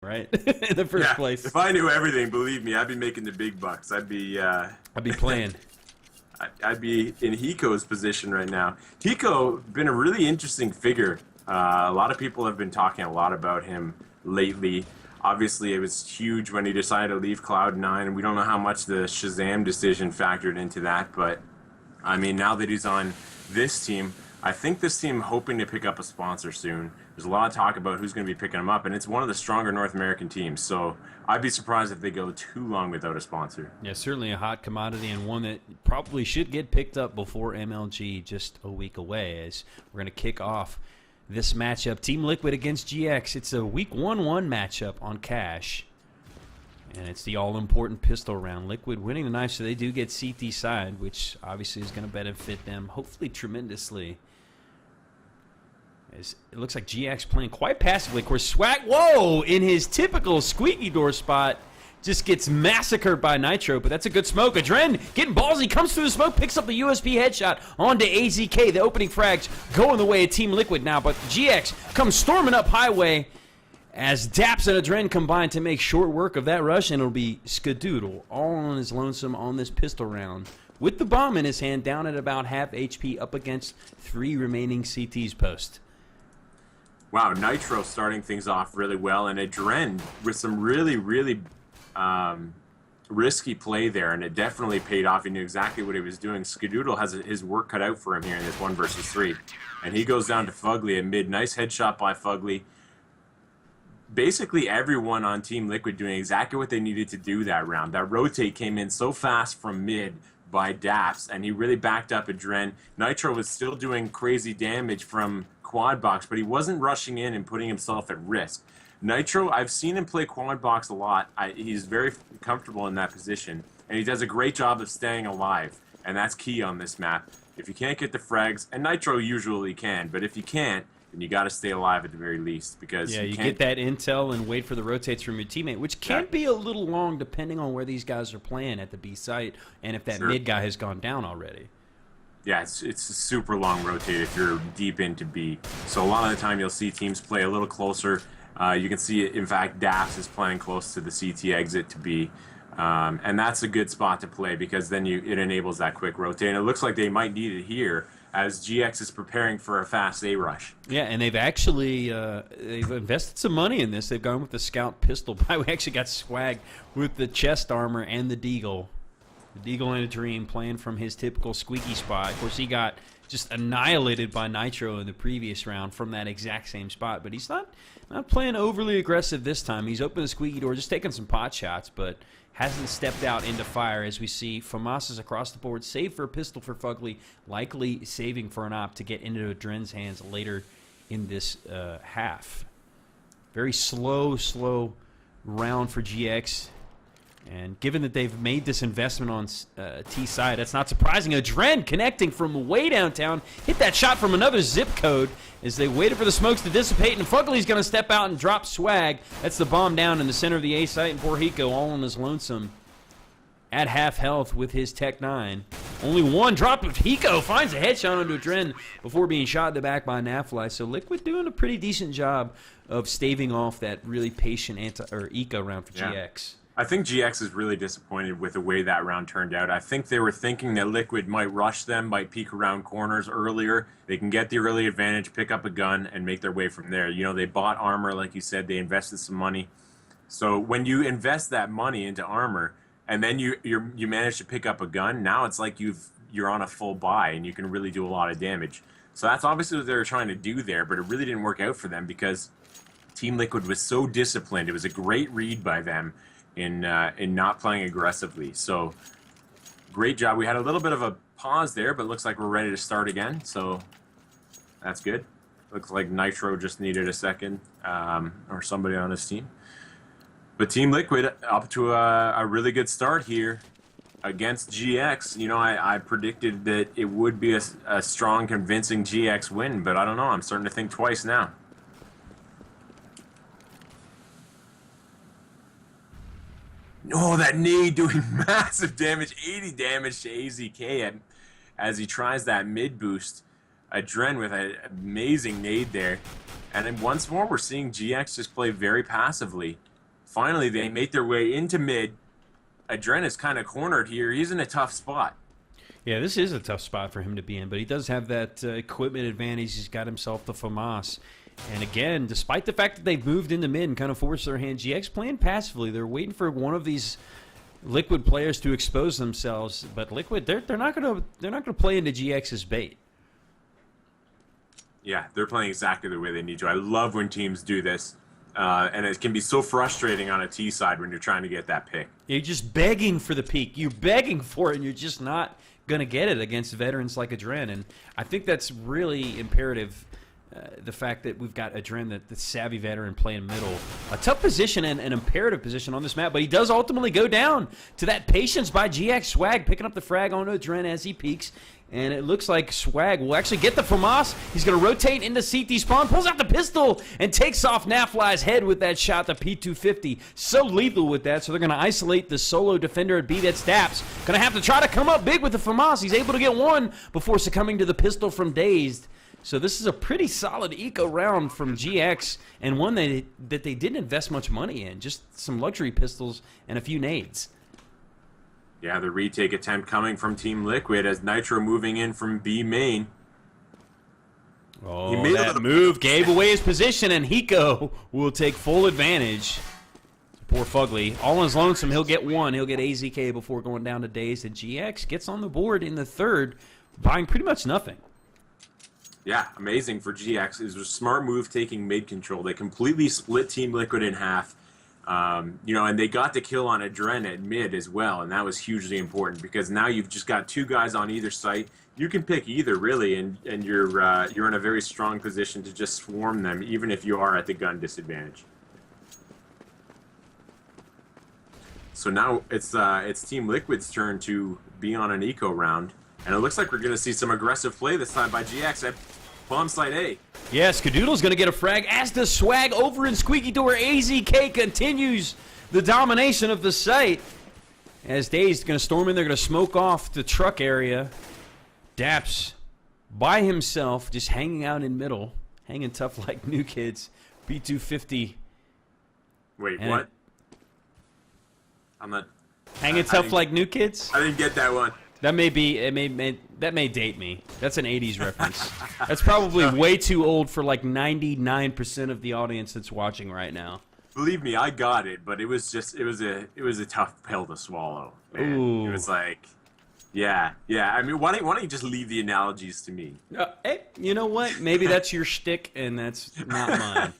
right? In the first place. If I knew everything, believe me, I'd be making the big bucks. I'd be playing. I'd be in Hiko's position right now. Hiko been a really interesting figure. A lot of people have been talking a lot about him lately. Obviously, it was huge when he decided to leave Cloud9, and we don't know how much the Shazam decision factored into that, but I mean, now that he's on this team, I think this team hoping to pick up a sponsor soon. There's a lot of talk about who's going to be picking him up, and it's one of the stronger North American teams, so I'd be surprised if they go too long without a sponsor. Yeah, certainly a hot commodity, and one that probably should get picked up before MLG just a week away, as we're going to kick off this matchup. Team Liquid against GX. It's a week 1-1 matchup on Cash. And it's the all-important pistol round. Liquid winning the knife, so they do get CT side, which obviously is going to benefit them, hopefully tremendously. As it looks like GX playing quite passively. Of course, Swag, whoa, in his typical squeaky door spot, just gets massacred by Nitro, but that's a good smoke. Adren getting ballsy, comes through the smoke, picks up the USP headshot onto AZK. The opening frags going the way of Team Liquid now, but GX comes storming up highway as daps and Adren combine to make short work of that rush, and it'll be Skadoodle all on his lonesome on this pistol round with the bomb in his hand, down at about half HP, up against 3 remaining CTs post. Wow, Nitro starting things off really well, and Adren with some really, really risky play there, and it definitely paid off. He knew exactly what he was doing. Skadoodle has his work cut out for him here in this 1 versus 3, and he goes down to Fugly at mid. Nice headshot by Fugly. Basically everyone on Team Liquid doing exactly what they needed to do that round. That rotate came in so fast from mid by daps, and he really backed up Adren. Nitro was still doing crazy damage from quad box, but he wasn't rushing in and putting himself at risk. Nitro, I've seen him play quad box a lot. He's very comfortable in that position, and he does a great job of staying alive, and that's key on this map. If you can't get the frags, and Nitro usually can, but if you can't, then you got to stay alive at the very least, because you get that intel and wait for the rotates from your teammate, which can be a little long depending on where these guys are playing at the B site and if that mid guy has gone down already. Yeah, it's a super long rotate if you're deep into B. So a lot of the time you'll see teams play a little closer. You can see, in fact, daps is playing close to the CT exit to B. And that's a good spot to play, because then it enables that quick rotate. And it looks like they might need it here, as GX is preparing for a fast A rush. Yeah, and they've actually they've invested some money in this. They've gone with the Scout pistol. We actually got Swag with the chest armor and the Deagle. The Deagle in a Dream playing from his typical squeaky spot. Of course, he got just annihilated by Nitro in the previous round from that exact same spot. But he's not playing overly aggressive this time. He's opened the squeaky door, just taking some pot shots, but hasn't stepped out into fire, as we see FAMAS's across the board. Save for a pistol for Fugly, likely saving for an op to get into Adren's hands later in this half. Very slow round for GX. And given that they've made this investment on T side, that's not surprising. Adren connecting from way downtown, hit that shot from another zip code as they waited for the smokes to dissipate, and Fugly's going to step out and drop Swag. That's the bomb down in the center of the A site, and poor Hiko all on his lonesome at half health with his Tech 9. Only one drop, but Hiko finds a headshot onto Adren before being shot in the back by NAF-FLY. So Liquid doing a pretty decent job of staving off that really patient eco round for GX. I think GX is really disappointed with the way that round turned out. I think they were thinking that Liquid might rush them, might peek around corners earlier. They can get the early advantage, pick up a gun, and make their way from there. You know, they bought armor, like you said. They invested some money. So when you invest that money into armor, and then you manage to pick up a gun, now it's like you're on a full buy, and you can really do a lot of damage. So that's obviously what they were trying to do there, but it really didn't work out for them because Team Liquid was so disciplined. It was a great read by them in not playing aggressively. So great job. We had a little bit of a pause there, but looks like we're ready to start again. So that's good. Looks like Nitro just needed a second, or somebody on his team. But Team Liquid up to a really good start here against GX. You know, I predicted that it would be a strong, convincing GX win, but I don't know. I'm starting to think twice now. Oh, that nade doing massive damage, 80 damage to AZK as he tries that mid boost. Adren with an amazing nade there. And then once more, we're seeing GX just play very passively. Finally, they make their way into mid. Adren is kind of cornered here. He's in a tough spot. Yeah, this is a tough spot for him to be in, but he does have that equipment advantage. He's got himself the FAMAS. And again, despite the fact that they've moved into mid and kind of forced their hand, GX playing passively. They're waiting for one of these Liquid players to expose themselves, but Liquid, they're not gonna play into GX's bait. Yeah, they're playing exactly the way they need to. I love when teams do this, and it can be so frustrating on a T side when you're trying to get that pick. You're just begging for the peak. You're begging for it, and you're just not going to get it against veterans like Adren. And I think that's really imperative, the fact that we've got Adren, the savvy veteran, playing middle. A tough position and an imperative position on this map, but he does ultimately go down to that patience by GX. Swag picking up the frag on Adren as he peeks. And it looks like Swag will actually get the FAMAS. He's going to rotate into CT spawn, pulls out the pistol, and takes off NAF-FLY's head with that shot, the P250. So lethal with that, so they're going to isolate the solo defender at B. That's daps. Going to have to try to come up big with the FAMAS. He's able to get one before succumbing to the pistol from Dazed. So this is a pretty solid eco round from GX, and one that they didn't invest much money in. Just some luxury pistols and a few nades. Yeah, the retake attempt coming from Team Liquid as Nitro moving in from B main. Oh, that move gave away his position, and Hiko will take full advantage. Poor Fugly. All on his lonesome, he'll get one. He'll get AZK before going down to Dazed, and GX gets on the board in the third, buying pretty much nothing. Yeah, amazing for GX. It was a smart move taking mid control. They completely split Team Liquid in half. You know, and they got the kill on Adren at mid as well, and that was hugely important because now you've just got two guys on either site. You can pick either, really, and you're in a very strong position to just swarm them, even if you are at the gun disadvantage. So now it's Team Liquid's turn to be on an eco round, and it looks like we're going to see some aggressive play this time by GX at bomb site A. Yeah, Skadoodle's going to get a frag, as does Swag over in Squeaky Door. AZK continues the domination of the site. As Dazed going to storm in, they're going to smoke off the truck area. Daps by himself, just hanging out in middle, hanging tough like new kids. B250. Wait, what? I'm not... Hanging tough like new kids? I didn't get that one. That may be, that may date me. That's an 80s reference. That's probably way too old for like 99% of the audience that's watching right now. Believe me, I got it, but it was a tough pill to swallow, man. Ooh. It was like, yeah. I mean, why don't you just leave the analogies to me? Hey, you know what? Maybe that's your shtick, and that's not mine.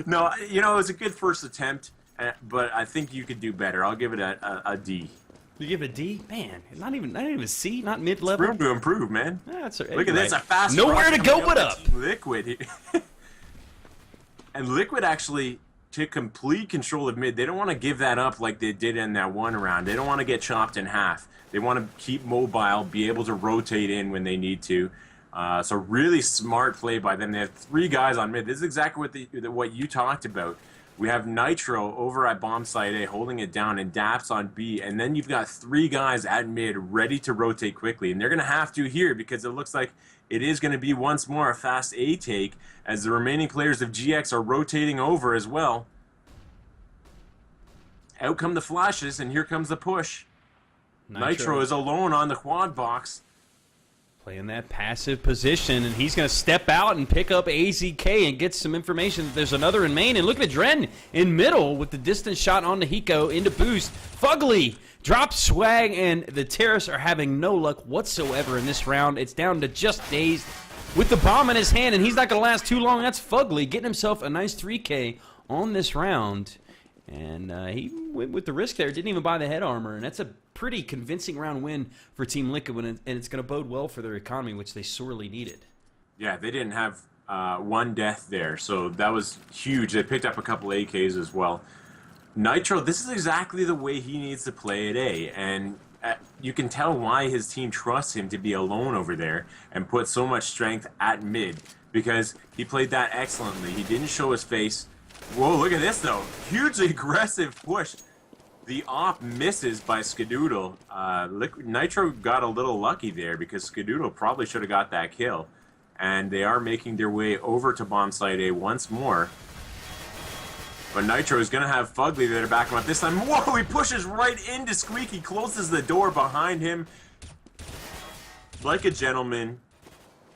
No, you know, it was a good first attempt, but I think you could do better. I'll give it a D. You give it a D? Man, not even a C, not mid-level. Room to improve, man. That's Look at this, a fast nowhere to go but up. Liquid. And Liquid actually took complete control of mid. They don't want to give that up like they did in that one round. They don't want to get chopped in half. They want to keep mobile, be able to rotate in when they need to. So really smart play by them. They have three guys on mid. This is exactly what you talked about. We have Nitro over at bomb site A holding it down and daps on B, and then you've got three guys at mid ready to rotate quickly, and they're going to have to here because it looks like it is going to be once more a fast A take as the remaining players of GX are rotating over as well. Out come the flashes, and here comes the push. Nitro is alone on the quad box. Playing that passive position, and he's going to step out and pick up AZK and get some information that there's another in main. And look at Dren in middle with the distance shot on the Hiko into boost. Fugly drops Swag, and the Terrorists are having no luck whatsoever in this round. It's down to just Dazed with the bomb in his hand, and he's not going to last too long. That's Fugly getting himself a nice 3K on this round. And he went with the risk there, didn't even buy the head armor, and that's a pretty convincing round win for Team Liquid, and it's going to bode well for their economy, which they sorely needed. Yeah, they didn't have one death there, so that was huge. They picked up a couple AKs as well. Nitro, this is exactly the way he needs to play at A, and you can tell why his team trusts him to be alone over there and put so much strength at mid, because he played that excellently. He didn't show his face. Whoa, look at this, though. Hugely aggressive push. The op misses by Skadoodle. Nitro got a little lucky there because Skadoodle probably should have got that kill. And they are making their way over to bomb site A once more. But Nitro is going to have Fugly there to back him up this time. Whoa, he pushes right into Squeaky, closes the door behind him like a gentleman.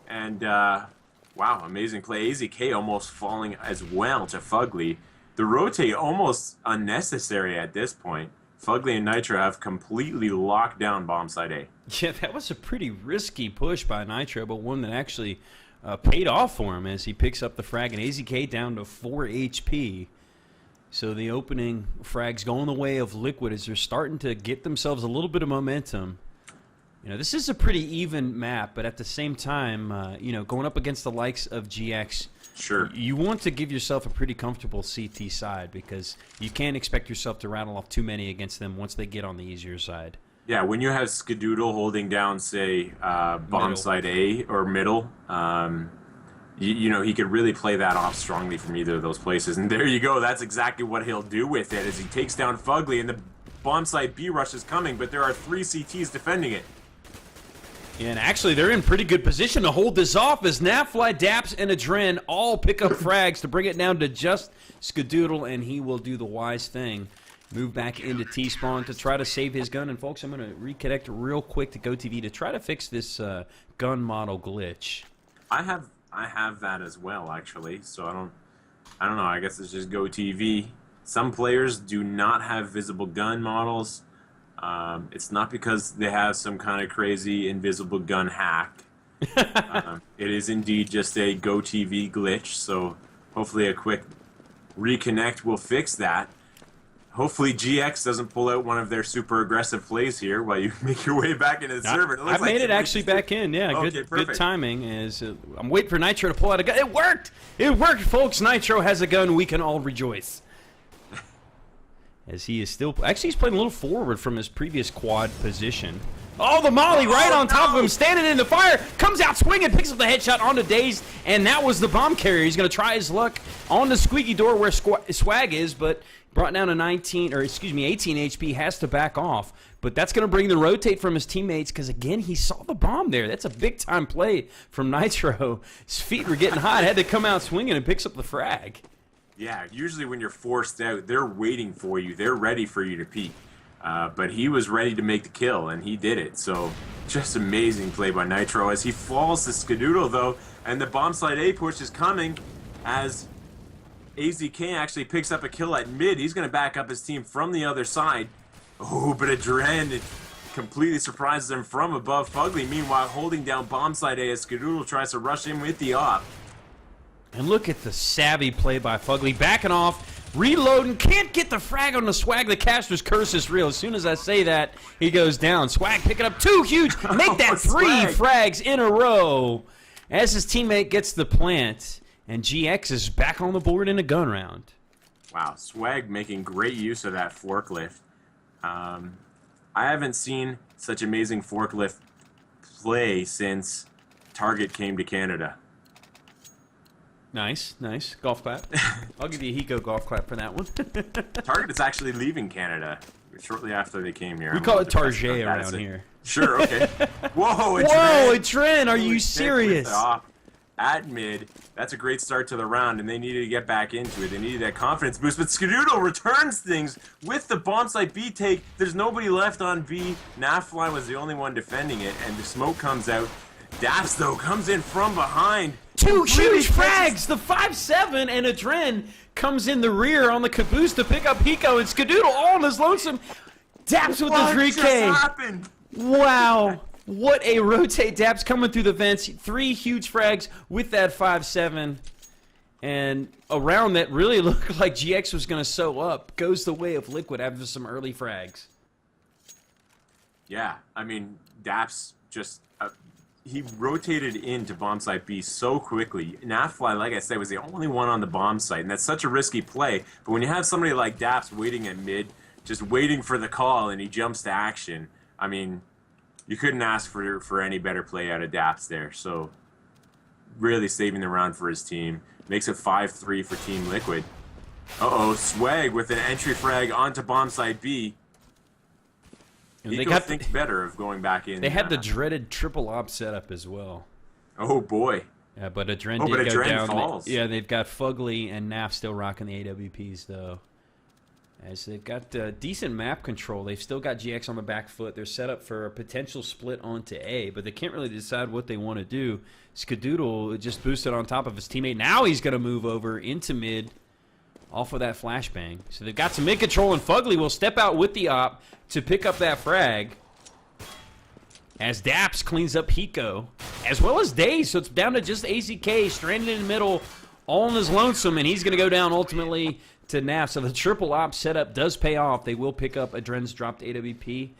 And, wow, amazing play. AZK almost falling as well to Fugly. The rotate almost unnecessary at this point. Fugly and Nitro have completely locked down bomb site A. Yeah, that was a pretty risky push by Nitro, but one that actually paid off for him as he picks up the frag, and AZK down to 4 HP. So the opening frags going the way of Liquid as they're starting to get themselves a little bit of momentum. You know, this is a pretty even map, but at the same time, you know, going up against the likes of GX, sure, you want to give yourself a pretty comfortable CT side because you can't expect yourself to rattle off too many against them once they get on the easier side. Yeah, when you have Skadoodle holding down, say, bomb site A or middle, you know, he could really play that off strongly from either of those places. And there you go. That's exactly what he'll do with it as he takes down Fugly. And the bomb site B rush is coming, but there are 3 CTs defending it. And actually, they're in pretty good position to hold this off as NAF-FLY, daps, and adren all pick up frags to bring it down to just Skadoodle, and he will do the wise thing. Move back into T-spawn to try to save his gun. And, folks, I'm going to reconnect real quick to GoTV to try to fix this gun model glitch. I have that as well, actually. So I don't know. I guess it's just GoTV. Some players do not have visible gun models. It's not because they have some kind of crazy invisible gun hack. It is indeed just a GoTV glitch. So hopefully a quick reconnect will fix that. Hopefully GX doesn't pull out one of their super aggressive plays here while you make your way back into the server. I made it actually back in. Yeah, okay, good timing. I'm waiting for Nitro to pull out a gun. It worked! It worked, folks! Nitro has a gun. We can all rejoice. As he is still... Actually, he's playing a little forward from his previous quad position. Oh, the molly right on top of him, standing in the fire. Comes out swinging, picks up the headshot onto Dazed, and that was the bomb carrier. He's going to try his luck on the squeaky door where Swag is, but brought down to 18 HP, has to back off. But that's going to bring the rotate from his teammates because, again, he saw the bomb there. That's a big-time play from Nitro. His feet were getting hot. Had to come out swinging and picks up the frag. Yeah, usually when you're forced out, they're waiting for you. They're ready for you to peek. But he was ready to make the kill, and he did it. So, just amazing play by Nitro as he falls to Skadoodle, though, and the bomb site A push is coming as AZK actually picks up a kill at mid. He's going to back up his team from the other side. Oh, but adren completely surprises him from above. Fugly, meanwhile, holding down bomb site A as Skadoodle tries to rush in with the op. And look at the savvy play by Fugly. Backing off, reloading, can't get the frag on the Swag. The caster's curse is real. As soon as I say that, he goes down. Swag picking up 2 huge. Make that 3 frags in a row as his teammate gets the plant. And GX is back on the board in a gun round. Wow, Swag making great use of that forklift. I haven't seen such amazing forklift play since Target came to Canada. Nice, nice. Golf clap. I'll give you a hiko golf clap for that one. Target is actually leaving Canada shortly after they came here. We call it Target around here. Sure, okay. Whoa, adren! Whoa, adren! Are you serious? At mid, that's a great start to the round, and they needed to get back into it. They needed that confidence boost, but Skadoodle returns things with the bomb site B take. There's nobody left on B. NAF-FLY was the only one defending it, and the smoke comes out. daps, though, comes in from behind. 2 huge frags! The 5-7 and adren comes in the rear on the caboose to pick up hiko, and Skadoodle all on his lonesome. daps with the 3K. What just happened? Wow. What a rotate. daps coming through the vents. 3 huge frags with that 5-7. And a round that really looked like GX was going to sew up goes the way of Liquid after some early frags. Yeah, I mean, daps just... he rotated into bomb site B so quickly. NAF-FLY, like I said, was the only one on the bomb site, and that's such a risky play. But when you have somebody like daps waiting at mid, just waiting for the call, and he jumps to action, I mean... you couldn't ask for any better play out of daps there. So, really saving the round for his team. Makes it 5-3 for Team Liquid. Uh-oh, Swag with an entry frag onto bomb site B. They got think better of going back in. They had the dreaded triple op setup as well. Oh, boy. Yeah, but Adren but did go Adren down. falls. Yeah, they've got Fugly and NAF still rocking the AWPs, though. As they've got decent map control. They've still got GX on the back foot. They're set up for a potential split onto A, but they can't really decide what they want to do. Skadoodle just boosted on top of his teammate. Now he's going to move over into mid off of that flashbang. So they've got some mid control, and Fugly will step out with the op to pick up that frag. As daps cleans up hiko, as well as dazed. So it's down to just AZK, stranded in the middle, all on his lonesome, and he's going to go down ultimately to NAF. So the triple op setup does pay off. They will pick up Adren's dropped AWP,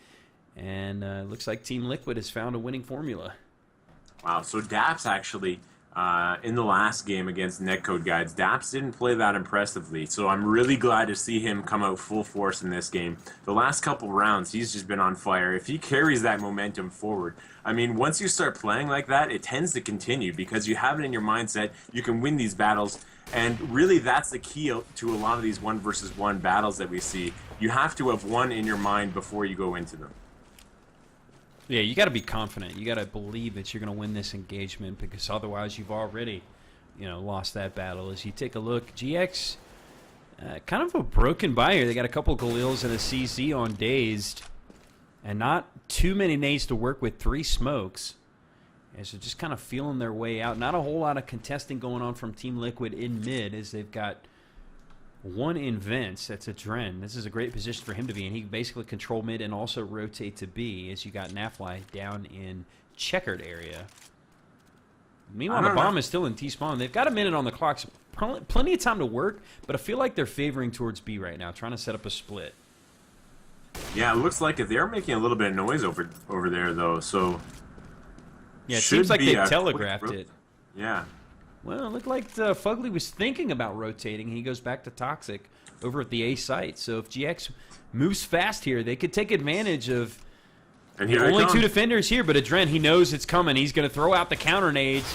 and looks like Team Liquid has found a winning formula. Wow, so daps actually, in the last game against Netcode Guides, daps didn't play that impressively, so I'm really glad to see him come out full force in this game. The last couple rounds, he's just been on fire. If he carries that momentum forward, I mean, once you start playing like that, it tends to continue because you have it in your mindset, you can win these battles, and really that's the key to a lot of these 1-versus-1 battles that we see. You have to have one in your mind before you go into them. Yeah, you got to be confident. You got to believe that you're going to win this engagement, because otherwise you've already, lost that battle. As you take a look, GX, kind of a broken buy here. They got a couple Galils and a CZ on dazed, and not too many nades to work with. 3 smokes. As they're just kind of feeling their way out. Not a whole lot of contesting going on from Team Liquid in mid, as they've got 1 in vents. That's Adren. This is a great position for him to be in. He can basically control mid and also rotate to B, as you got NAF-FLY down in checkered area. Meanwhile, the bomb is still in T-spawn. They've got a minute on the clock, so plenty of time to work, but I feel like they're favoring towards B right now, trying to set up a split. Yeah, it looks like they're making a little bit of noise over there, though, so... Yeah, it seems like they telegraphed it. Yeah. Well, it looked like Fugly was thinking about rotating. He goes back to Toxic over at the A site. So if GX moves fast here, they could take advantage of only 2 defenders here. But Adren, he knows it's coming. He's going to throw out the counter nades.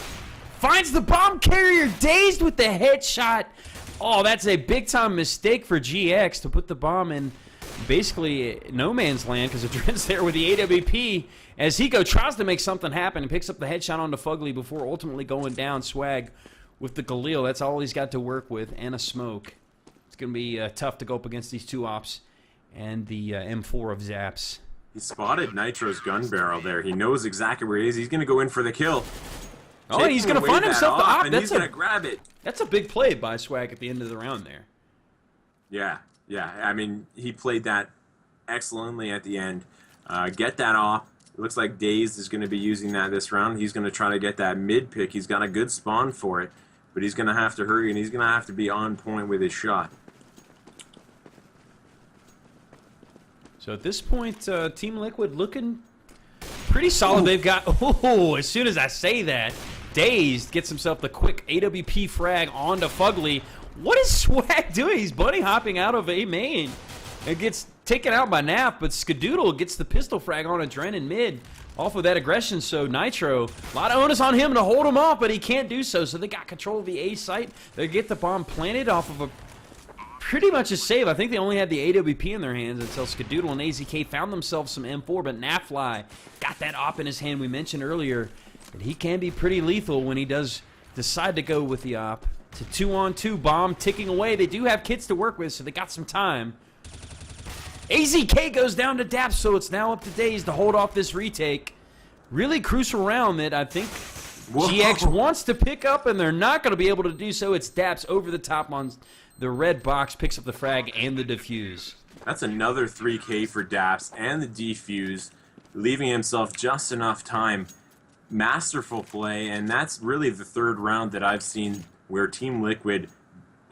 Finds the bomb carrier, dazed with the headshot. Oh, that's a big-time mistake for GX to put the bomb in basically no man's land, because Adren's there with the AWP. As hiko tries to make something happen and picks up the headshot onto Fugly before ultimately going down. Swag with the Galil. That's all he's got to work with, and a smoke. It's going to be tough to go up against these 2 ops and the M4 of Zaps. He spotted Nitro's gun barrel there. He knows exactly where he is. He's going to go in for the kill. Oh, and he's going to find himself the op. And he's going to grab it. That's a big play by Swag at the end of the round there. Yeah. I mean, he played that excellently at the end. Get that off. It looks like dazed is going to be using that this round. He's going to try to get that mid pick. He's got a good spawn for it, but he's going to have to hurry, and he's going to have to be on point with his shot. So at this point, Team Liquid looking pretty solid. Ooh. They've got, as soon as I say that, dazed gets himself the quick AWP frag onto Fugly. What is Swag doing? He's bunny hopping out of A main. It gets taken out by NAF, but Skadoodle gets the pistol frag on Adren in mid off of that aggression. So Nitro, a lot of onus on him to hold him off, but he can't do so. So they got control of the A site. They get the bomb planted off of a pretty much a save. I think they only had the AWP in their hands until Skadoodle and AZK found themselves some M4, but NAF-FLY got that op in his hand. We mentioned earlier that he can be pretty lethal when he does decide to go with the op. It's a 2-on-2 bomb ticking away. They do have kits to work with, so they got some time. AZK goes down to daps, so it's now up to dazed to hold off this retake. Really crucial round that I think GX wants to pick up, and they're not going to be able to do so. It's daps over the top on the red box, picks up the frag and the defuse. That's another 3K for daps and the defuse, leaving himself just enough time. Masterful play, and that's really the 3rd round that I've seen where Team Liquid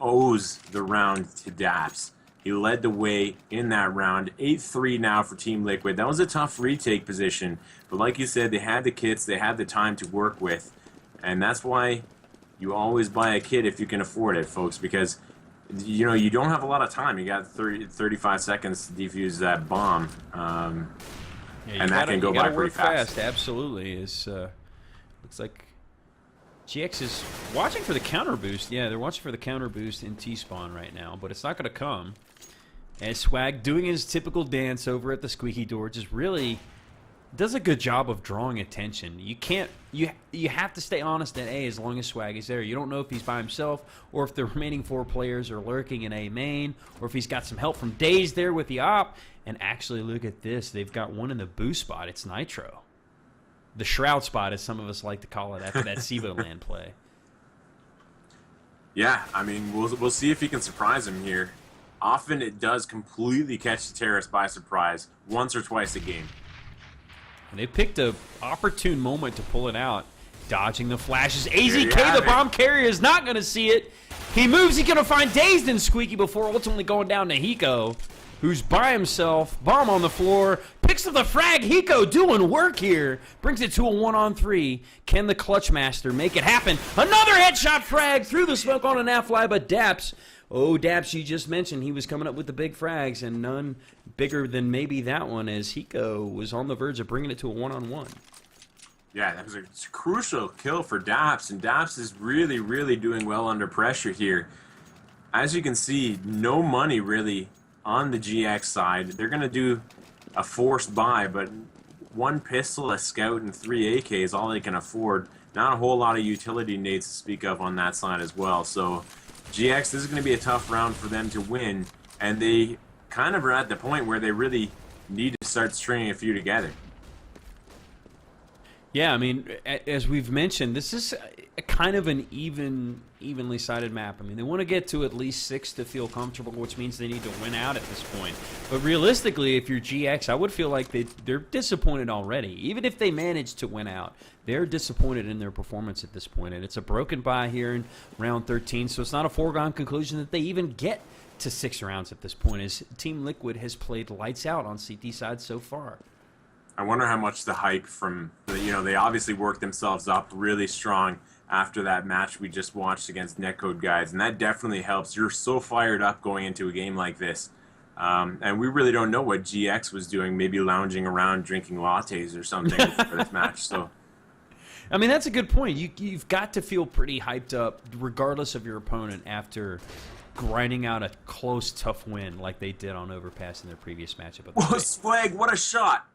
owes the round to daps. He led the way in that round. 8-3 now for Team Liquid. That was a tough retake position, but like you said, they had the kits, they had the time to work with, and that's why you always buy a kit if you can afford it, folks, because you don't have a lot of time. You got 35 seconds to defuse that bomb, and that can go by pretty fast. Absolutely. Looks like GX is watching for the counter boost. Yeah, they're watching for the counter boost in T-spawn right now, but it's not going to come. As Swag doing his typical dance over at the squeaky door, just really does a good job of drawing attention. You can't you have to stay honest at A as long as Swag is there. You don't know if he's by himself or if the remaining 4 players are lurking in A main or if he's got some help from Dazed there with the op. And actually, look at this. They've got one in the boost spot. It's Nitro. The Shroud spot, as some of us like to call it after that CEVO land play. Yeah, I mean, we'll see if he can surprise him here. Often it does completely catch the terrorist by surprise, once or twice a game. And they picked a opportune moment to pull it out. Dodging the flashes. AZK, the bomb carrier, is not going to see it. He moves. He's going to find Dazed and Squeaky before ultimately going down to Hiko, who's by himself. Bomb on the floor. Picks up the frag. Hiko doing work here. Brings it to a 1-on-3. Can the Clutch Master make it happen? Another headshot frag through the smoke on a NAF-FLY, but daps. Oh, daps, you just mentioned he was coming up with the big frags, and none bigger than maybe that one, as Hiko was on the verge of bringing it to a 1-on-1. Yeah, that was a crucial kill for daps, and daps is really, really doing well under pressure here. As you can see, no money really on the GX side. They're going to do a forced buy, but 1 pistol, a scout, and 3 AK is all they can afford. Not a whole lot of utility nades to speak of on that side as well, so GX, this is going to be a tough round for them to win, and they kind of are at the point where they really need to start stringing a few together. Yeah, I mean, as we've mentioned, this is a kind of an evenly sided map. I mean, they want to get to at least 6 to feel comfortable, which means they need to win out at this point. But realistically, if you're GX, I would feel like they're disappointed already. Even if they manage to win out, they're disappointed in their performance at this point. And it's a broken bye here in round 13, so it's not a foregone conclusion that they even get to 6 rounds at this point, as Team Liquid has played lights out on CT side so far. I wonder how much the hype from, they obviously worked themselves up really strong after that match we just watched against Netcode Guides, and that definitely helps. You're so fired up going into a game like this. And we really don't know what GX was doing, maybe lounging around drinking lattes or something for this match. So, I mean, that's a good point. You've got to feel pretty hyped up regardless of your opponent after grinding out a close, tough win like they did on Overpass in their previous matchup. Whoa, Swag, what a shot!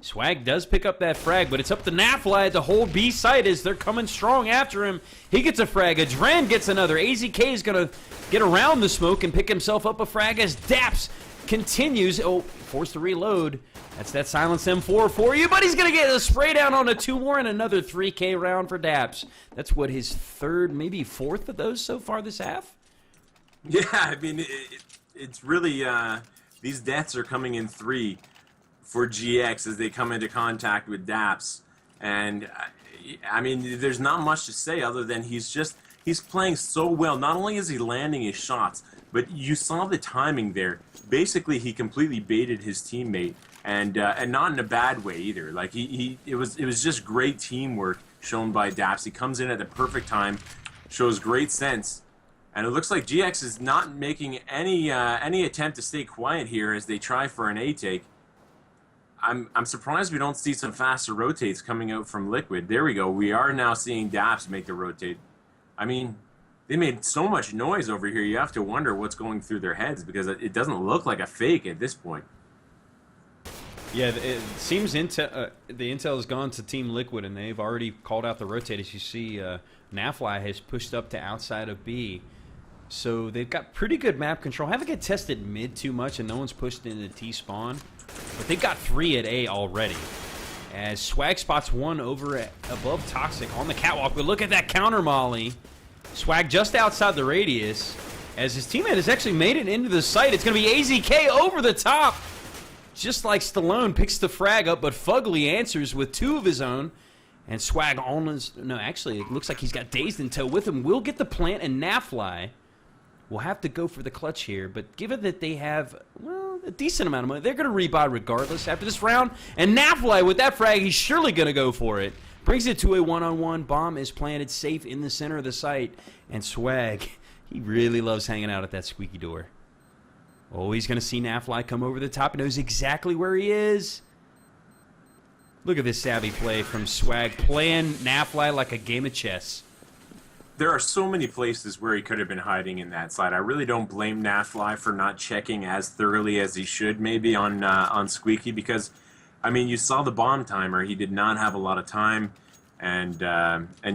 Swag does pick up that frag, but it's up to NAF-FLY to hold B site as they're coming strong after him. He gets a frag. Adren gets another. AZK is going to get around the smoke and pick himself up a frag as daps continues. Oh, forced to reload. That's that silenced M4 for you, but he's going to get a spray down on a 2 more and another 3K round for daps. That's what, his 3rd, maybe 4th of those so far this half? Yeah, I mean, it's really, these deaths are coming in 3 for GX as they come into contact with daps. And, I mean, there's not much to say other than he's playing so well. Not only is he landing his shots, but you saw the timing there. Basically, he completely baited his teammate, and not in a bad way either. Like, it was just great teamwork shown by daps. He comes in at the perfect time, shows great sense. And it looks like GX is not making any attempt to stay quiet here as they try for an A take. I'm surprised we don't see some faster rotates coming out from Liquid. There we go. We are now seeing daps make the rotate. I mean, they made so much noise over here. You have to wonder what's going through their heads because it doesn't look like a fake at this point. Yeah, it seems the intel has gone to Team Liquid, and they've already called out the rotate. As you see, NAF-FLY has pushed up to outside of B. So they've got pretty good map control. Haven't get tested mid too much, and no one's pushed into T-spawn. But they've got 3 at A already. As Swag spots 1 over above Toxic on the catwalk. But look at that counter molly. Swag just outside the radius. As his teammate has actually made it into the site. It's going to be AZK over the top. Just like Stallone picks the frag up, but Fugly answers with 2 of his own. And Swag almost... No, actually, it looks like he's got Dazed in tow with him. Will get the plant, and NAF-FLY will have to go for the clutch here. But given that they have, well, a decent amount of money, they're going to rebuy regardless after this round. And NAF-FLY with that frag, he's surely going to go for it. Brings it to a 1-on-1. Bomb is planted safe in the center of the site. And Swag, he really loves hanging out at that squeaky door. Oh, he's going to see NAF-FLY come over the top. He knows exactly where he is. Look at this savvy play from Swag, playing NAF-FLY like a game of chess. There are so many places where he could have been hiding in that side. I really don't blame NAF-FLY for not checking as thoroughly as he should maybe on Squeaky, because I mean, you saw the bomb timer. He did not have a lot of time, and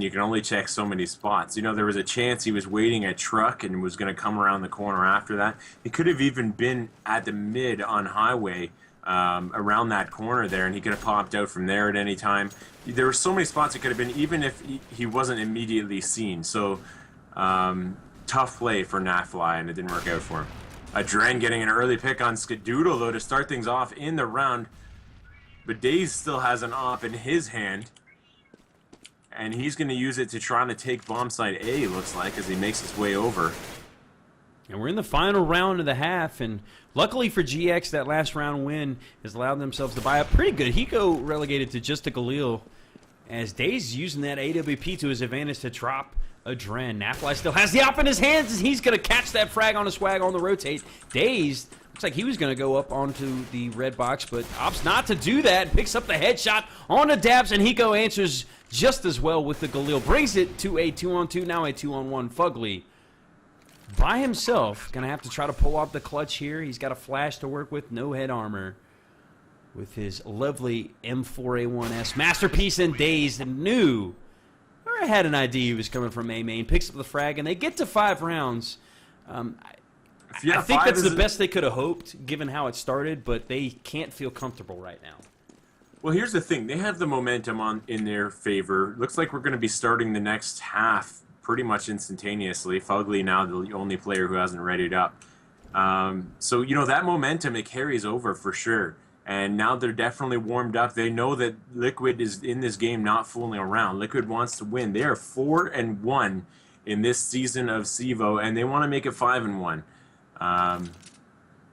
you can only check so many spots. You know, there was a chance he was waiting at truck and was going to come around the corner after that. He could have even been at the mid on highway around that corner there, and he could have popped out from there at any time. There were so many spots it could have been, even if he wasn't immediately seen. So tough play for NAF-FLY, and it didn't work out for him. Adren getting an early pick on Skadoodle, though, to start things off in the round. But dazed still has an op in his hand, and he's going to use it to try to take bomb site A, looks like, as he makes his way over. And we're in the final round of the half, and luckily for GX, that last round win has allowed themselves to buy up pretty good. Hiko relegated to just a Galil, as dazed is using that AWP to his advantage to drop adren. NAF-FLY still has the op in his hands, and he's going to catch that frag on a swag on the rotate. Dazed looks like he was going to go up onto the red box, but opts not to do that. Picks up the headshot on the daps, and Hiko answers just as well with the Galil. Brings it to a 2-on-2, now a 2-on-1 fugly. By himself, going to have to try to pull off the clutch here. He's got a flash to work with, no head armor. With his lovely M4A1S masterpiece and dazed, and knew, or had an idea he was coming from A main. Picks up the frag, and they get to 5 rounds. I think that's the best they could have hoped, given how it started, but they can't feel comfortable right now. Well, here's the thing. They have the momentum in their favor. Looks like we're going to be starting the next half pretty much instantaneously. Fugly now the only player who hasn't readied up. So, you know, that momentum, it carries over for sure. And now they're definitely warmed up. They know that Liquid is in this game not fooling around. Liquid wants to win. They are 4-1 in this season of CEVO, and they want to make it 5-1.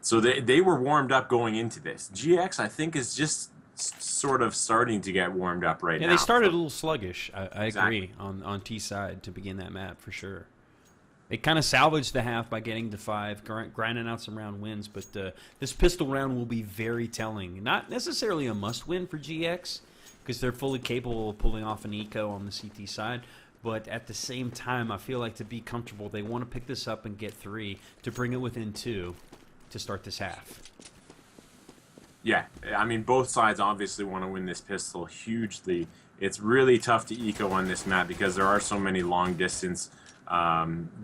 So they were warmed up going into this. GX, I think, is just sort of starting to get warmed up right now. Yeah, they started a little sluggish. I Exactly. agree on T side to begin that map for sure. They kind of salvaged the half by getting to 5, grinding out some round wins, but this pistol round will be very telling. Not necessarily a must-win for GX, because they're fully capable of pulling off an eco on the CT side, but at the same time, I feel like to be comfortable, they want to pick this up and get 3 to bring it within 2 to start this half. Yeah, I mean, both sides obviously want to win this pistol hugely. It's really tough to eco on this map because there are so many long-distance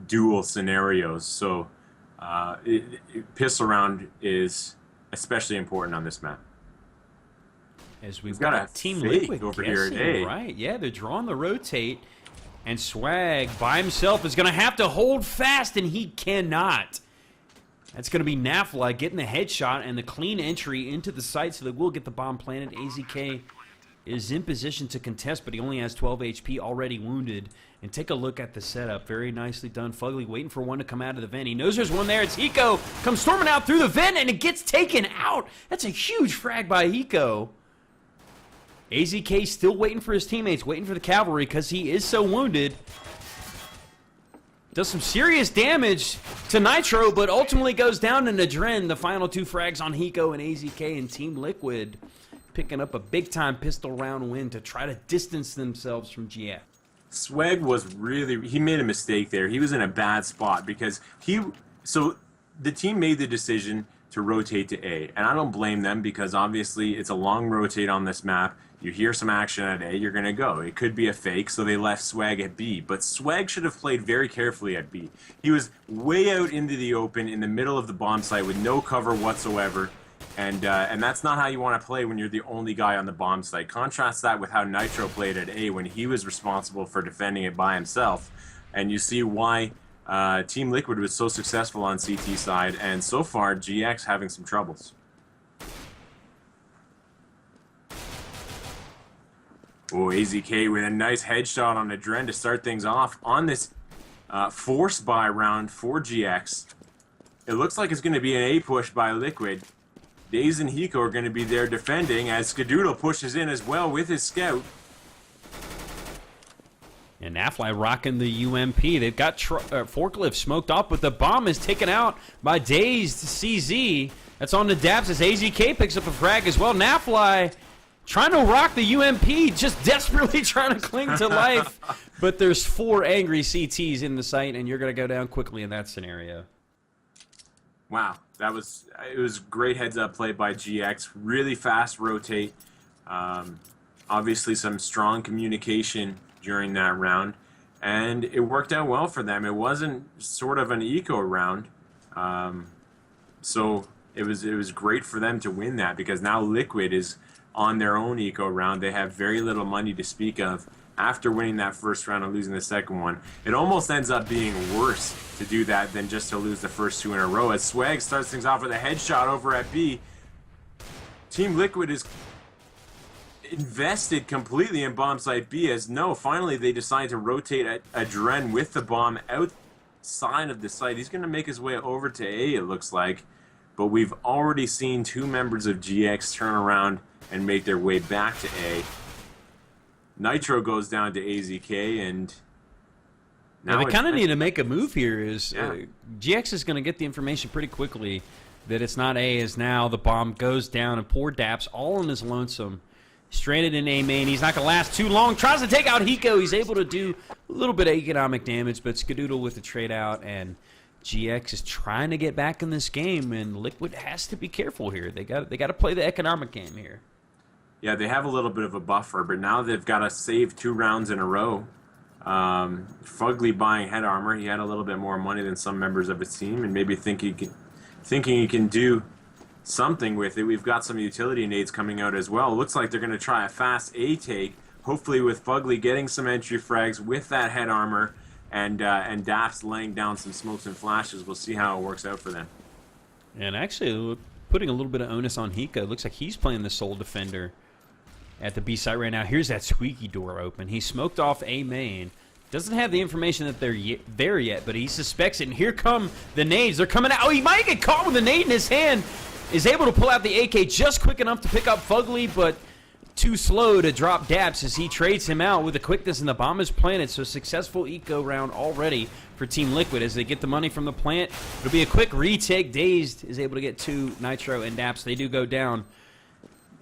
dual scenarios. So pistol round is especially important on this map. As we've got got a Team fake Liquid over here guessing, today. right? Yeah, they're drawing the rotate, and Swag by himself is going to have to hold fast, and he cannot. That's going to be NAF-FLY getting the headshot and the clean entry into the site, so they will get the bomb planted. AZK is in position to contest, but he only has 12 HP, already wounded. And take a look at the setup. Very nicely done. Fugly waiting for one to come out of the vent. He knows there's one there. It's Hiko. Comes storming out through the vent, and it gets taken out. That's a huge frag by Hiko. AZK still waiting for his teammates, waiting for the cavalry because he is so wounded. Does some serious damage to Nitro, but ultimately goes down to adren. The final 2 frags on Hiko and AZK, and Team Liquid picking up a big-time pistol round win to try to distance themselves from GF. Swag was he made a mistake there. He was in a bad spot because so the team made the decision to rotate to A, and I don't blame them because obviously it's a long rotate on this map. You hear some action at A, you're going to go. It could be a fake, so they left Swag at B. But Swag should have played very carefully at B. He was way out into the open in the middle of the bomb site with no cover whatsoever. And that's not how you want to play when you're the only guy on the bomb site. Contrast that with how Nitro played at A when he was responsible for defending it by himself. And you see why Team Liquid was so successful on CT side. And so far, GX having some troubles. Oh, AZK with a nice headshot on adren to start things off on this force buy round for GX. It looks like it's going to be an A push by Liquid. dazed and Hiko are going to be there defending as Skadoodle pushes in as well with his scout. And NAF-FLY rocking the UMP. They've got forklift smoked off, but the bomb is taken out by dazed CZ. That's on the daps as AZK picks up a frag as well. NAF-FLY trying to rock the UMP, just desperately trying to cling to life. But there's 4 angry CTs in the site, and you're going to go down quickly in that scenario. Wow, it was great heads up play by GX. Really fast rotate. Obviously some strong communication during that round, and it worked out well for them. It wasn't sort of an eco round, so it was great for them to win that, because now Liquid is on their own eco round. They have very little money to speak of after winning that first round and losing the second one. It almost ends up being worse to do that than just to lose the first two in a row. As Swag starts things off with a headshot over at B, Team Liquid is invested completely in bomb site B, as finally they decide to rotate at adren with the bomb outside of the site. He's going to make his way over to A, it looks like, but we've already seen two members of GX turn around and make their way back to A. Nitro goes down to AZK, and now they kind of need to make a move here. GX is going to get the information pretty quickly that it's not A, as now the bomb goes down, and poor daps all on his lonesome, stranded in A main. He's not going to last too long. Tries to take out hiko. He's able to do a little bit of economic damage, but skadoodle with the trade out, and GX is trying to get back in this game, and Liquid has to be careful here. They got to play the economic game here. Yeah, they have a little bit of a buffer, but now they've got to save 2 rounds in a row. Fugly buying head armor. He had a little bit more money than some members of his team, and maybe thinking he can do something with it. We've got some utility nades coming out as well. It looks like they're going to try a fast A take, hopefully with Fugly getting some entry frags with that head armor, and daps laying down some smokes and flashes. We'll see how it works out for them. And actually, putting a little bit of onus on hiko. Looks like he's playing the sole defender at the B site right now. Here's that squeaky door open. He smoked off A main. Doesn't have the information that they're there yet, but he suspects it. And here come the nades. They're coming out. Oh, he might get caught with a nade in his hand. Is able to pull out the AK just quick enough to pick up Fugly, but too slow to drop daps as he trades him out with the quickness, and the bomb is planted. So successful eco round already for Team Liquid as they get the money from the plant. It'll be a quick retake. Dazed is able to get 2 nitro and daps. They do go down.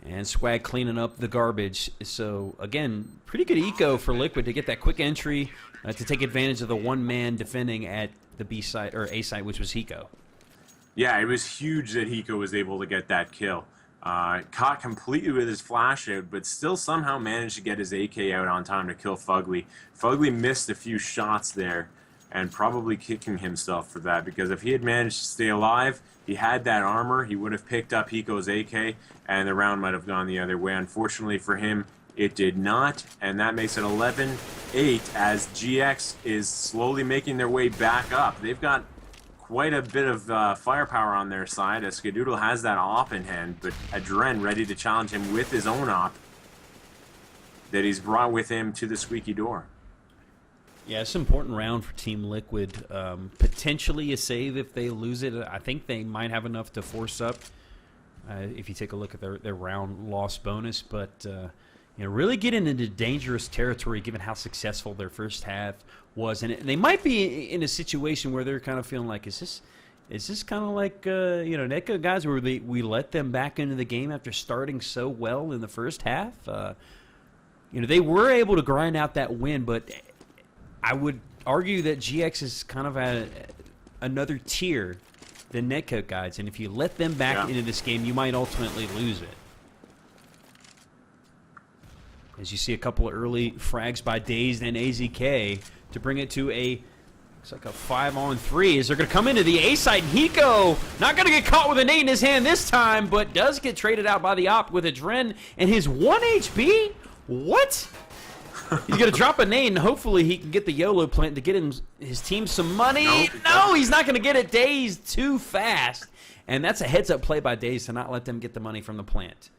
And Swag cleaning up the garbage. So, again, pretty good eco for Liquid to get that quick entry to take advantage of the one-man defending at the B site, or A site, which was hiko. Yeah, it was huge that hiko was able to get that kill. Caught completely with his flash out, but still somehow managed to get his AK out on time to kill Fugly. Fugly missed a few shots there, and probably kicking himself for that, because if he had managed to stay alive, he had that armor, he would have picked up hiko's AK, and the round might have gone the other way. Unfortunately for him, it did not, and that makes it 11-8 as GX is slowly making their way back up. They've got quite a bit of firepower on their side, as Skadoodle has that op in hand, but adren ready to challenge him with his own op that he's brought with him to the squeaky door. Yeah, it's an important round for Team Liquid. Potentially a save if they lose it. I think they might have enough to force up if you take a look at their round loss bonus. But really getting into dangerous territory given how successful their first half was. And they might be in a situation where they're kind of feeling like, is this kind of like, Netco guys, where we let them back into the game after starting so well in the first half? They were able to grind out that win, but I would argue that GX is kind of at another tier than Netcoat guys, and if you let them back into this game, you might ultimately lose it. As you see a couple of early frags by Dazed and AZK to bring it to looks like a 5-on-3 as they're going to come into the A site. hiko not going to get caught with a nade in his hand this time, but does get traded out by the op with adren and his 1 HP. What? He's going to drop a nade, and hopefully he can get the YOLO plant to get his team some money. No, he's not going to get it. Dazed too fast. And that's a heads-up play by Dazed to not let them get the money from the plant.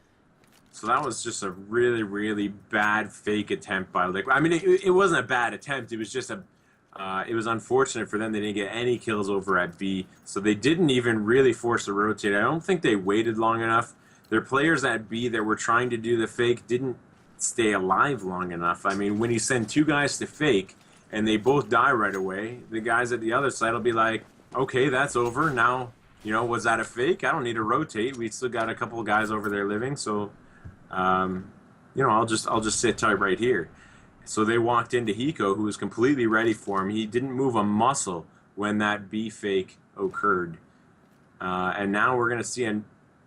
So that was just a really, really bad fake attempt by Liquid. I mean, it wasn't a bad attempt. It was just it was unfortunate for them. They didn't get any kills over at B. So they didn't even really force the rotate. I don't think they waited long enough. Their players at B that were trying to do the fake didn't stay alive long enough. I mean, when you send 2 guys to fake and they both die right away, the guys at the other side will be like, okay, that's over. Now, was that a fake? I don't need to rotate. We still got a couple of guys over there living, so, I'll just sit tight right here. So they walked into hiko, who was completely ready for him. He didn't move a muscle when that B fake occurred. And now we're going to see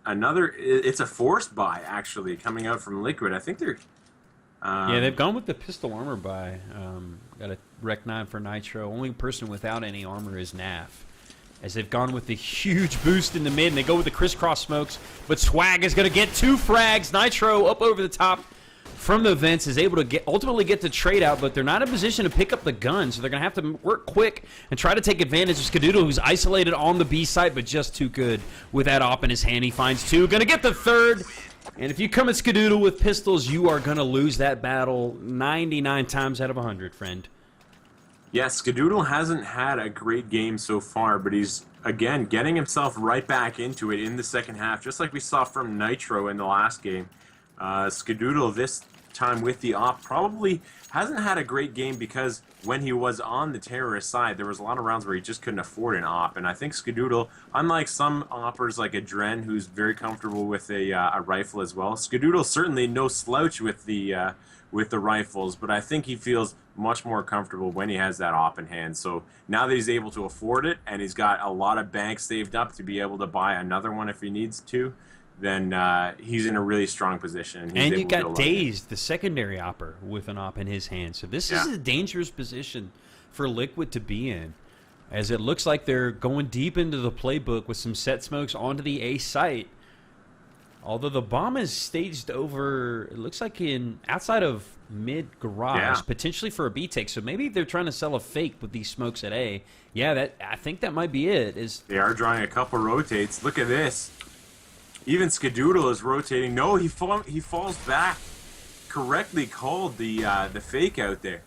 another. It's a forced buy, actually, coming out from Liquid. I think they're... yeah, they've gone with the pistol armor buy. Got a Rec 9 for Nitro. Only person without any armor is NAF. As they've gone with the huge boost in the mid, and they go with the crisscross smokes. But Swag is going to get 2 frags. Nitro up over the top from the vents is able to ultimately get the trade out, but they're not in a position to pick up the gun, so they're going to have to work quick and try to take advantage of Skadoodle, who's isolated on the B site, but just too good with that op in his hand. He finds 2. Going to get the 3rd. And if you come at Skadoodle with pistols, you are going to lose that battle 99 times out of 100, friend. Yeah, Skadoodle hasn't had a great game so far, but he's, again, getting himself right back into it in the second half, just like we saw from Nitro in the last game. Skadoodle, this time with the op, probably hasn't had a great game because when he was on the terrorist side, there was a lot of rounds where he just couldn't afford an op. And I think Skadoodle, unlike some oppers like Adren, who's very comfortable with a rifle as well, Skadoodle certainly no slouch with the rifles, but I think he feels much more comfortable when he has that op in hand. So now that he's able to afford it and he's got a lot of banks saved up to be able to buy another one if he needs to, then he's in a really strong position. And you got Dazed, the secondary opper, with an op in his hand. So this is a dangerous position for Liquid to be in, as it looks like they're going deep into the playbook with some set smokes onto the A site. Although the bomb is staged over, it looks like outside of mid garage, potentially for a B take. So maybe they're trying to sell a fake with these smokes at A. Yeah, I think that might be it. They are drawing a couple rotates. Look at this. Even Skadoodle is rotating. No, he falls back. Correctly called the fake out there.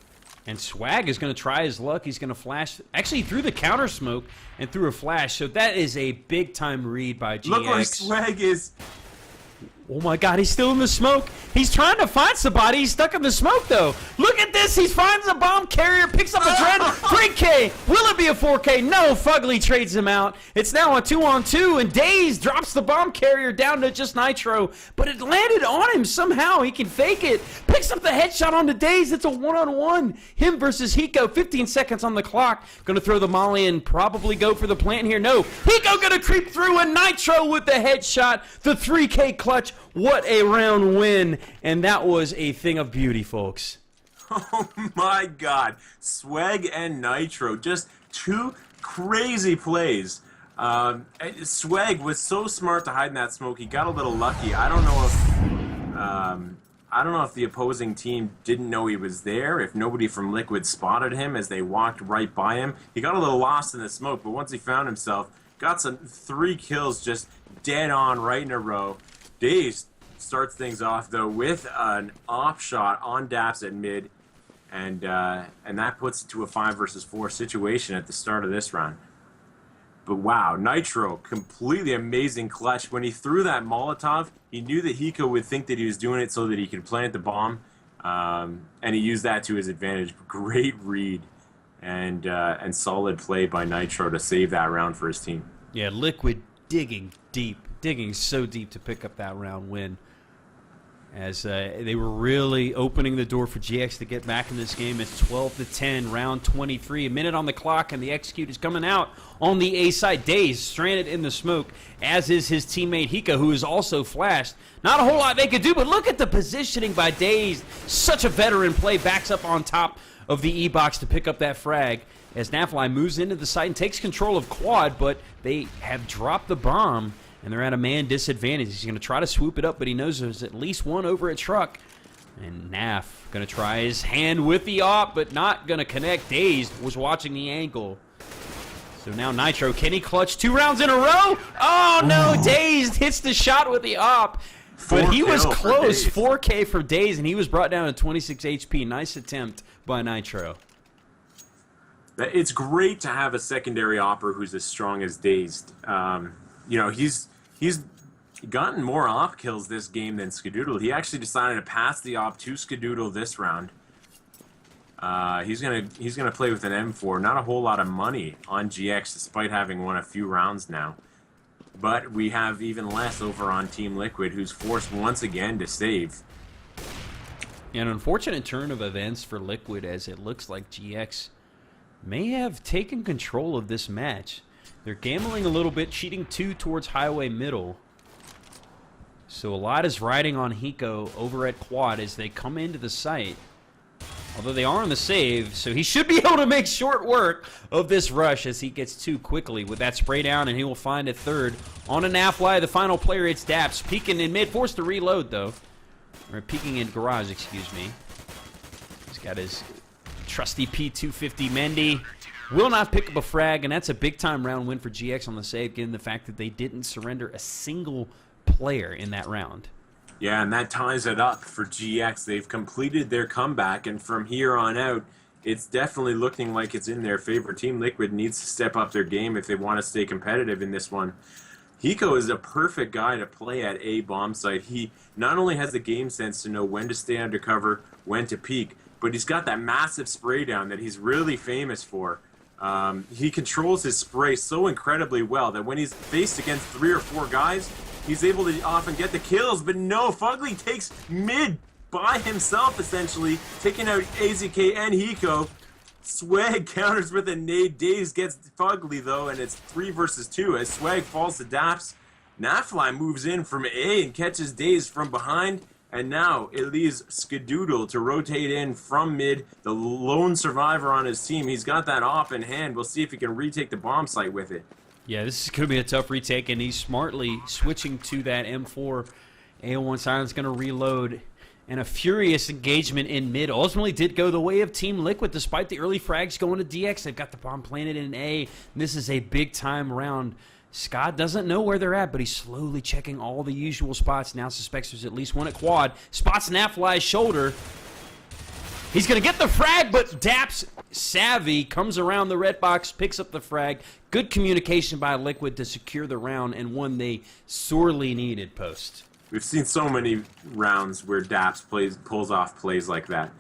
And Swag is going to try his luck. He's going to flash. Actually, he threw the counter smoke and threw a flash. So that is a big time read by GX. Look where Swag is. Oh my God, he's still in the smoke. He's trying to find somebody. He's stuck in the smoke, though. Look at this. He finds a bomb carrier, picks up a dread. 3K. Will it be a 4K? No, Fugly trades him out. It's now a 2-on-2, and Dazed drops the bomb carrier down to just Nitro, but it landed on him somehow. He can fake it. Picks up the headshot on the Dazed. It's a 1-on-1. Him versus hiko. 15 seconds on the clock. Going to throw the molly and probably go for the plant here. No. hiko going to creep through, and Nitro with the headshot. The 3K clutch. What a round win, and that was a thing of beauty, folks. Oh my God. Swag and Nitro, just 2 crazy plays. Swag was so smart to hide in that smoke. He got a little lucky. I don't know if the opposing team didn't know he was there, if nobody from Liquid spotted him as they walked right by him. He got a little lost in the smoke, but once he found himself, got 3 kills just dead on right in a row. Dazed starts things off, though, with an op shot on daps at mid, and that puts it to a 5 versus 4 situation at the start of this round. But wow, Nitro, completely amazing clutch. When he threw that Molotov, he knew that hiko would think that he was doing it so that he could plant the bomb, and he used that to his advantage. Great read and solid play by Nitro to save that round for his team. Yeah, Liquid digging deep. Digging so deep to pick up that round win, as they were really opening the door for GX to get back in this game. It's 12-10, round 23, a minute on the clock, and the execute is coming out on the A side. Dazed stranded in the smoke, as is his teammate hiko, who is also flashed. Not a whole lot they could do, but look at the positioning by Dazed. Such a veteran play, backs up on top of the E-box to pick up that frag, as NAF-FLY moves into the site and takes control of quad, but they have dropped the bomb, and they're at a man disadvantage. He's going to try to swoop it up, but he knows there's at least one over a truck. And NAF going to try his hand with the op, but not going to connect. Dazed was watching the angle. So now Nitro, can he clutch 2 rounds in a row? Oh no, Dazed hits the shot with the op. But he was close, 4K for Dazed, and he was brought down to 26 HP. Nice attempt by Nitro. It's great to have a secondary opper who's as strong as Dazed. You know, he's gotten more op kills this game than Skadoodle. He actually decided to pass the op to Skadoodle this round. He's gonna play with an M4. Not a whole lot of money on GX, despite having won a few rounds now. But we have even less over on Team Liquid, who's forced once again to save. An unfortunate turn of events for Liquid, as it looks like GX may have taken control of this match. They're gambling a little bit, cheating 2 towards highway middle. So a lot is riding on Hiko over at quad as they come into the site. Although they are on the save, so he should be able to make short work of this rush as he gets 2 quickly with that spray down, and he will find a third on a NAF-FLY. The final player, it's daps, peeking in mid, forced to reload though. Or peeking in garage, excuse me. He's got his trusty P250 Mendy. Will not pick up a frag, and that's a big-time round win for GX on the save, given the fact that they didn't surrender a single player in that round. Yeah, and that ties it up for GX. They've completed their comeback, and from here on out, it's definitely looking like it's in their favor. Team Liquid needs to step up their game if they want to stay competitive in this one. Hiko is a perfect guy to play at a bomb site. He not only has the game sense to know when to stay undercover, when to peek, but he's got that massive spray down that he's really famous for. He controls his spray so incredibly well that when he's faced against 3 or 4 guys, he's able to often get the kills. But no, Fugly takes mid by himself, essentially, taking out AZK and Hiko. Swag counters with a nade. Dazed gets Fugly, though, and it's 3 versus 2 as Swag falls to daps. NAF-FLY moves in from A and catches Dazed from behind. And now it leaves Skadoodle to rotate in from mid, the lone survivor on his team. He's got that op in hand. We'll see if he can retake the bomb site with it. Yeah, this is going to be a tough retake, and he's smartly switching to that M4. AO1 Silence going to reload, and a furious engagement in mid ultimately did go the way of Team Liquid, despite the early frags going to DX. They've got the bomb planted in A, and this is a big-time round. Scott doesn't know where they're at, but he's slowly checking all the usual spots. Now suspects there's at least one at quad. Spots NAF-FLY's shoulder. He's going to get the frag, but daps savvy, comes around the red box, picks up the frag. Good communication by Liquid to secure the round, and one they sorely needed post. We've seen so many rounds where daps pulls off plays like that.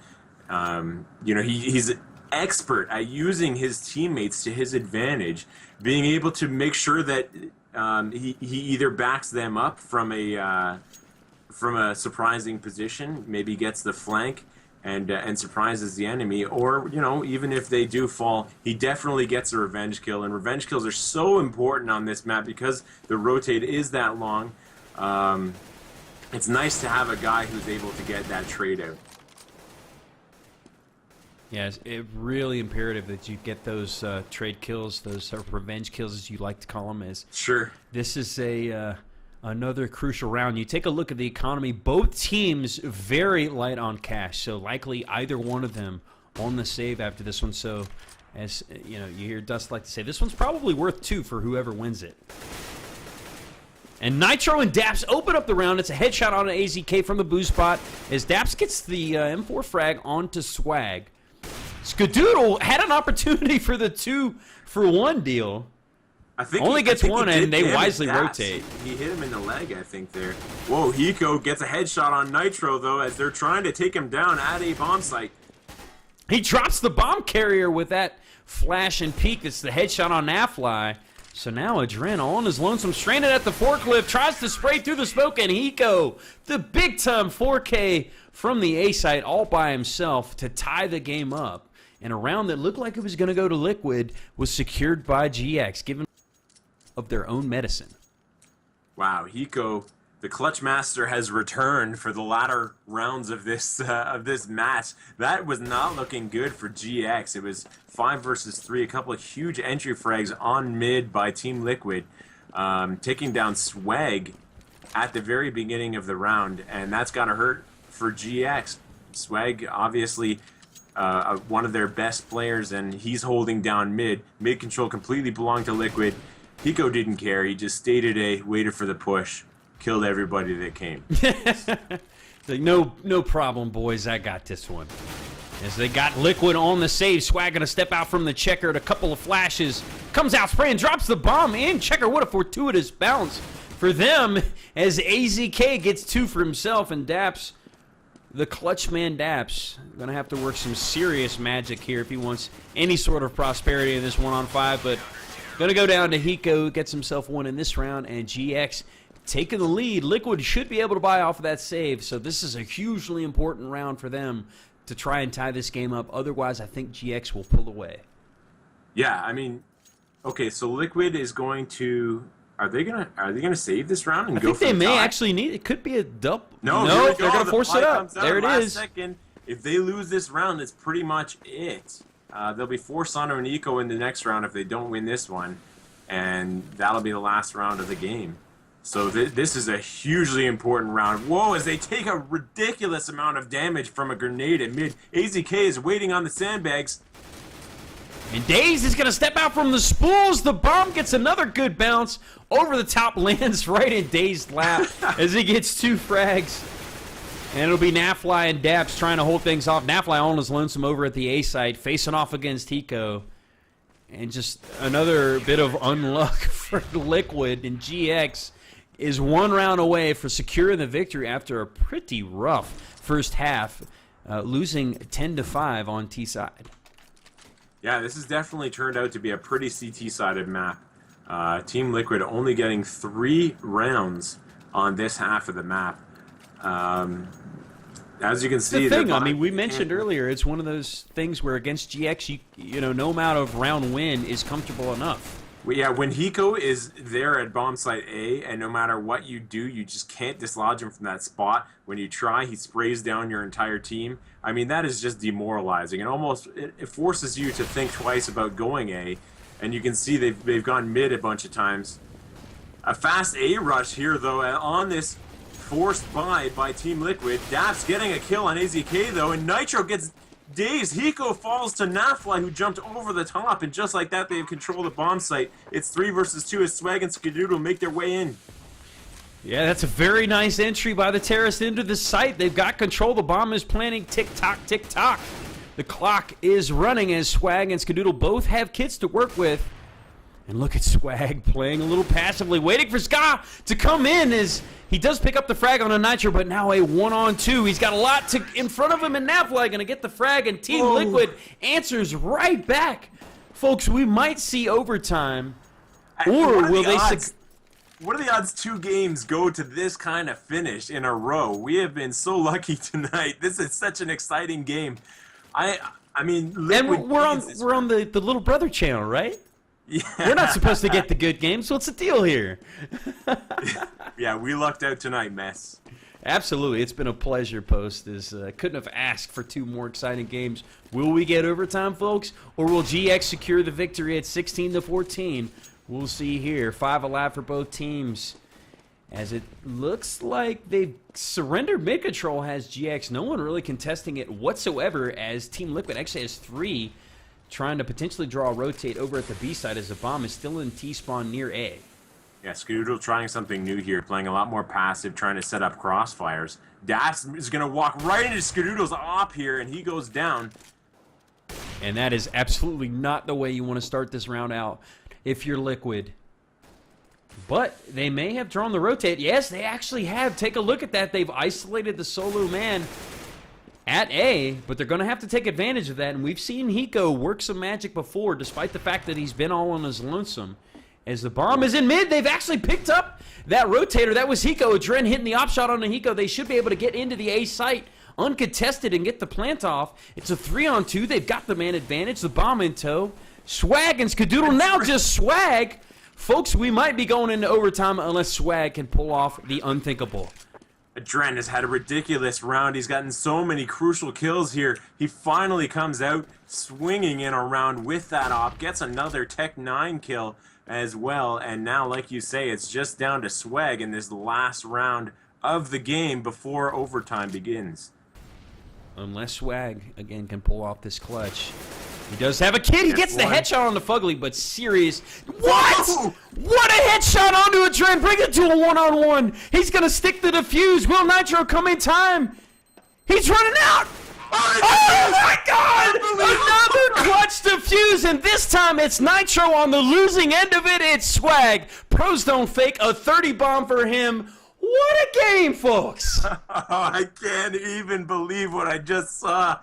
You know, he's expert at using his teammates to his advantage, being able to make sure that he either backs them up from a surprising position, maybe gets the flank and surprises the enemy, or, you know, even if they do fall, he definitely gets a revenge kill. And revenge kills are so important on this map because the rotate is that long. It's nice to have a guy who's able to get that trade out. Yeah, it's really imperative that you get those trade kills, those revenge kills, as you like to call them. Sure. This is another crucial round. You take a look at the economy. Both teams very light on cash, so likely either one of them on the save after this one. So, as you know, you hear Dust like to say, this one's probably worth 2 for whoever wins it. And Nitro and daps open up the round. It's a headshot on an AZK from the boost spot as daps gets the M4 frag onto Swag. Skadoodle had an opportunity for the 2-for-1 deal. I think only gets one, and they wisely daps. Rotate. He hit him in the leg, I think, there. Whoa, Hiko gets a headshot on Nitro, though, as they're trying to take him down at a bomb site. He drops the bomb carrier with that flash and peek. It's the headshot on NAF-FLY. So now Adren on his lonesome, stranded at the forklift, tries to spray through the smoke, and Hiko, the big-time 4K from the A site all by himself to tie the game up. And a round that looked like it was going to go to Liquid was secured by GX, given of their own medicine. Wow, Hiko, the clutch master, has returned for the latter rounds of this match. That was not looking good for GX. It was 5 versus 3, a couple of huge entry frags on mid by Team Liquid, taking down Swag at the very beginning of the round, and that's got to hurt for GX. Swag, obviously, one of their best players, and he's holding down mid. Mid control completely belonged to Liquid. Hiko didn't care. He just stayed at A, waited for the push, killed everybody that came. Like, no problem, boys. I got this one. As they got Liquid on the save, Swag gonna step out from the checker at a couple of flashes. Comes out spraying, drops the bomb in. Checker, what a fortuitous bounce for them as AZK gets 2 for himself, and daps, the clutch man daps, going to have to work some serious magic here if he wants any sort of prosperity in this 1-on-5, but going to go down to Hiko, gets himself 1 in this round, and GX taking the lead. Liquid should be able to buy off of that save, so this is a hugely important round for them to try and tie this game up. Otherwise, I think GX will pull away. Yeah, I mean, Okay, so Liquid is going to. Are they gonna save this round and I go think for they the may tie? actually need. It could be a double. No, no, here we they're go. gonna The force fly it up. comes out There it last is. Second. If they lose this round, that's pretty much it. They'll be forced onto an eco in the next round if they don't win this one, and that'll be the last round of the game. So this is a hugely important round. Whoa, as they take a ridiculous amount of damage from a grenade at mid. AZK is waiting on the sandbags. And Dazed is going to step out from the spools. The bomb gets another good bounce. Over the top, lands right in Dazed's lap as he gets 2 frags. And it'll be NAF-FLY and daps trying to hold things off. NAF-FLY on his lonesome over at the A site, facing off against hiko. And just another bit of unluck for Liquid. And GX is 1 round away for securing the victory after a pretty rough first half, losing 10-5 on T side. Yeah, this has definitely turned out to be a pretty CT-sided map. Team Liquid only getting 3 rounds on this half of the map. As you can see, the thing, I mean, we mentioned earlier, it's one of those things where against GX, you know, no amount of round win is comfortable enough. Well, yeah, when hiko is there at bomb site A, and no matter what you do, you just can't dislodge him from that spot. When you try, he sprays down your entire team. I mean, that is just demoralizing. And almost, it forces you to think twice about going A. And you can see they've gone mid a bunch of times. A fast A rush here, though, on this forced by Team Liquid. daps getting a kill on AZK, though, and Nitro gets dazed. Hiko falls to NAF-FLY, who jumped over the top, and just like that, they have control of the bomb site. It's 3 versus 2 as Swag and Skadoodle make their way in. Yeah, that's a very nice entry by the terrorists into the site. They've got control. The bomb is planting. Tick-tock, tick-tock. The clock is running as Swag and Skadoodle both have kits to work with. And look at Swag playing a little passively, waiting for Ska to come in as he does pick up the frag on a Nitro, but now a 1-on-2. He's got a lot in front of him, and NAF-FLY going to get the frag, and Team Liquid answers right back. Folks, we might see overtime, or will they... What are the odds 2 games go to this kind of finish in a row? We have been so lucky tonight. This is such an exciting game. I mean, Liquid and we're on the little brother channel, right? Yeah. We're not supposed to get the good games. What's the deal here? Yeah, we lucked out tonight, mess. Absolutely. It's been a pleasure, Post. Couldn't have asked for 2 more exciting games. Will we get overtime, folks? Or will GX secure the victory at 16-14? We'll see here. 5 alive for both teams. As it looks like they've surrendered mid-control has GX. No one really contesting it whatsoever as Team Liquid actually has 3 trying to potentially draw a rotate over at the B side as the bomb is still in T-spawn near A. Yeah, Skadoodle trying something new here, playing a lot more passive, trying to set up crossfires. daps is going to walk right into Skadoodle's op here, and he goes down. And that is absolutely not the way you want to start this round out if you're Liquid. But they may have drawn the rotate. Yes, they actually have. Take a look at that. They've isolated the solo man at A, but they're going to have to take advantage of that. And we've seen hiko work some magic before, despite the fact that he's been all on his lonesome. As the bomb is in mid, they've actually picked up that rotator. That was hiko. Adren hitting the op shot on the hiko. They should be able to get into the A site uncontested and get the plant off. It's a 3-on-2. They've got the man advantage. The bomb in tow. Swag and Skadoodle, now just Swag. Folks, we might be going into overtime unless Swag can pull off the unthinkable. Adren has had a ridiculous round. He's gotten so many crucial kills here. He finally comes out swinging in a round with that op. Gets another Tech 9 kill as well. And now, like you say, it's just down to Swag in this last round of the game before overtime begins. Unless Swag, again, can pull off this clutch. He does have a kid. He gets the headshot on the fugly, but serious. What? Whoa! What a headshot onto a Adren. Bring it to a 1-on-1. He's going to stick the defuse. Will Nitro come in time? He's running out. Oh, my God! Another clutch defuse, and this time it's Nitro on the losing end of it. It's Swag. Pros don't fake. A 30 bomb for him. What a game, folks. I can't even believe what I just saw.